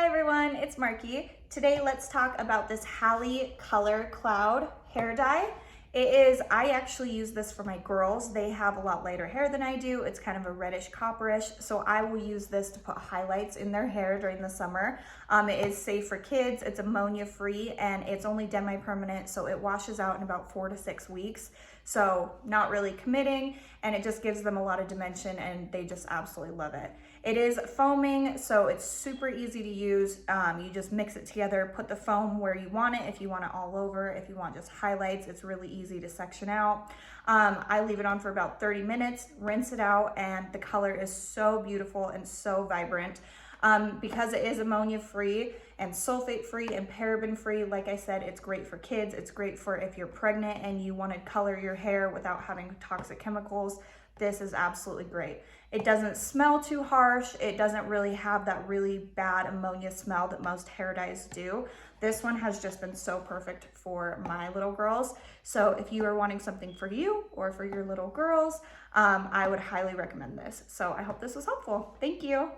everyone, it's Marky. Today let's talk about this HALLY Color Cloud hair dye. I actually use this for my girls. They have a lot lighter hair than I do. It's kind of a reddish copperish, so I will use this to put highlights in their hair during the summer. It is safe for kids, it's ammonia-free, and it's only demi-permanent, so it washes out in about 4 to 6 weeks. So not really committing, and it just gives them a lot of dimension, and they just absolutely love it. It is foaming, so it's super easy to use. You just mix it together, put the foam where you want it. If you want it all over, if you want just highlights, it's really easy to section out. I leave it on for about 30 minutes, rinse it out, and the color is so beautiful and so vibrant. Because it is ammonia-free and sulfate-free and paraben-free, like I said, it's great for kids. It's great for if you're pregnant and you want to color your hair without having toxic chemicals. This is absolutely great. It doesn't smell too harsh. It doesn't really have that really bad ammonia smell that most hair dyes do. This one has just been so perfect for my little girls. So if you are wanting something for you or for your little girls, I would highly recommend this. So I hope this was helpful. Thank you.